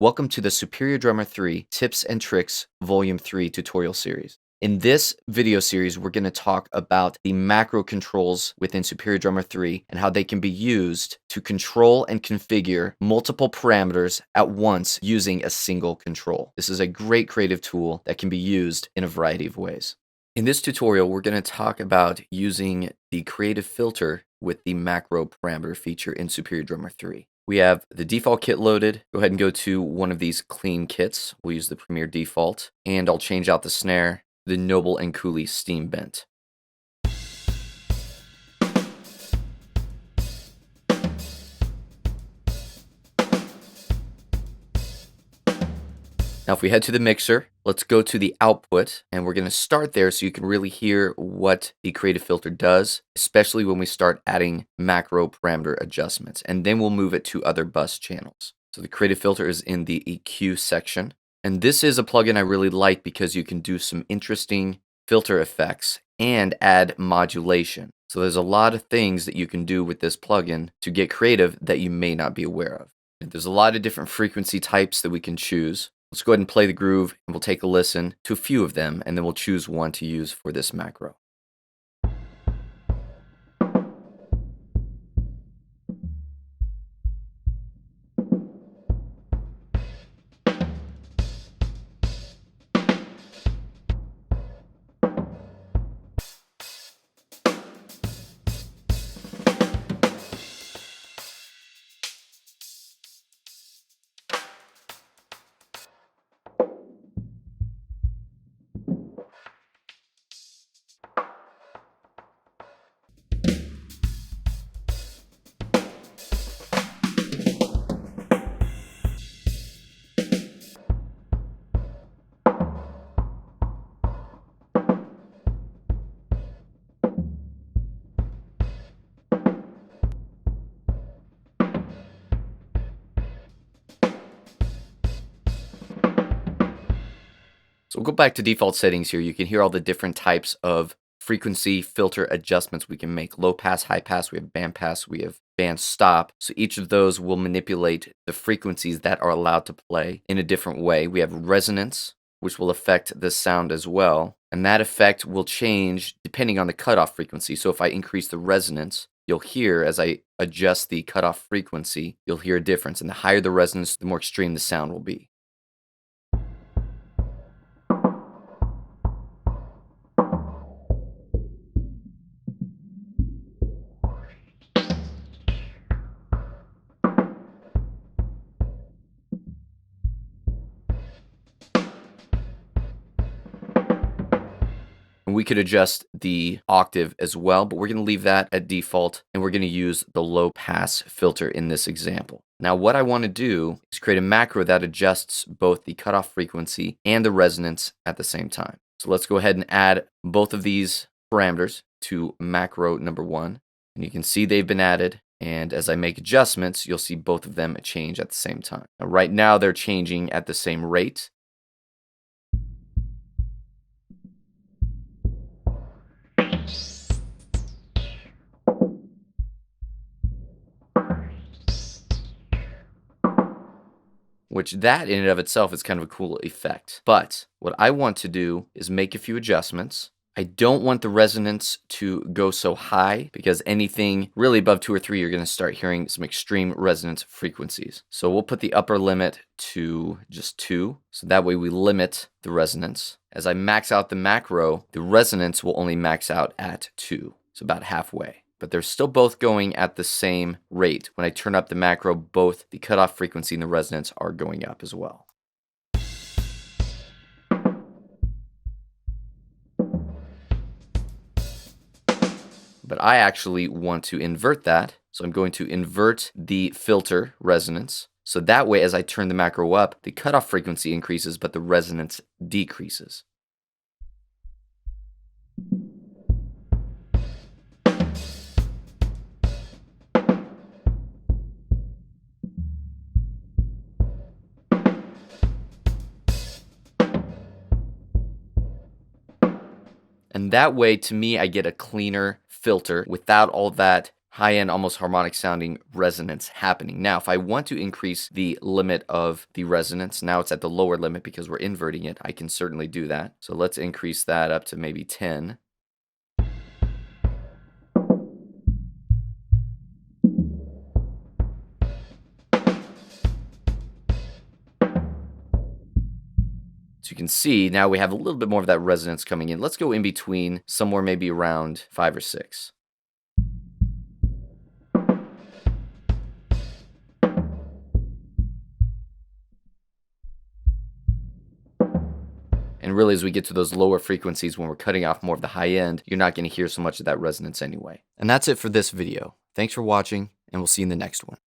Welcome to the Superior Drummer 3 Tips and Tricks Volume 3 tutorial series. In this video series, we're going to talk about the macro controls within Superior Drummer 3 and how they can be used to control and configure multiple parameters at once using a single control. This is a great creative tool that can be used in a variety of ways. In this tutorial, we're going to talk about using the creative filter with the macro parameter feature in Superior Drummer 3. We have the default kit loaded. Go ahead and go to one of these clean kits. We'll use the Premier default, and I'll change out the snare, the Noble and Cooley Steam Bent. Now, if we head to the mixer, let's go to the output, and we're going to start there so you can really hear what the creative filter does, especially when we start adding macro parameter adjustments, and then we'll move it to other bus channels. So the creative filter is in the EQ section, and this is a plugin I really like because you can do some interesting filter effects and add modulation. So there's a lot of things that you can do with this plugin to get creative that you may not be aware of. And there's a lot of different frequency types that we can choose. Let's go ahead and play the groove, and we'll take a listen to a few of them, and then we'll choose one to use for this macro. So we'll go back to default settings here. You can hear all the different types of frequency filter adjustments we can make. Low pass, high pass, we have band pass, we have band stop. So each of those will manipulate the frequencies that are allowed to play in a different way. We have resonance, which will affect the sound as well. And that effect will change depending on the cutoff frequency. So if I increase the resonance, you'll hear as I adjust the cutoff frequency, you'll hear a difference. And the higher the resonance, the more extreme the sound will be. We could adjust the octave as well, but we're going to leave that at default, and we're going to use the low pass filter in this example. Now, what I want to do is create a macro that adjusts both the cutoff frequency and the resonance at the same time. So let's go ahead and add both of these parameters to macro number 1, and you can see they've been added. And as I make adjustments, you'll see both of them change at the same time. Now, right now, they're changing at the same rate. Which that in and of itself is kind of a cool effect. But what I want to do is make a few adjustments. I don't want the resonance to go so high because anything really above 2 or 3, you're going to start hearing some extreme resonance frequencies. So we'll put the upper limit to just 2. So that way we limit the resonance. As I max out the macro, the resonance will only max out at 2. So about halfway. But they're still both going at the same rate. When I turn up the macro, both the cutoff frequency and the resonance are going up as well. But I actually want to invert that. So I'm going to invert the filter resonance. So that way, as I turn the macro up, the cutoff frequency increases, but the resonance decreases. And that way, to me, I get a cleaner filter without all that high-end, almost harmonic sounding resonance happening. Now, if I want to increase the limit of the resonance, now it's at the lower limit because we're inverting it, I can certainly do that. So let's increase that up to maybe 10. So you can see now we have a little bit more of that resonance coming in. Let's go in between, somewhere maybe around 5 or 6. And really, as we get to those lower frequencies, when we're cutting off more of the high end, you're not going to hear so much of that resonance anyway. And that's it for this video. Thanks for watching, and we'll see you in the next one.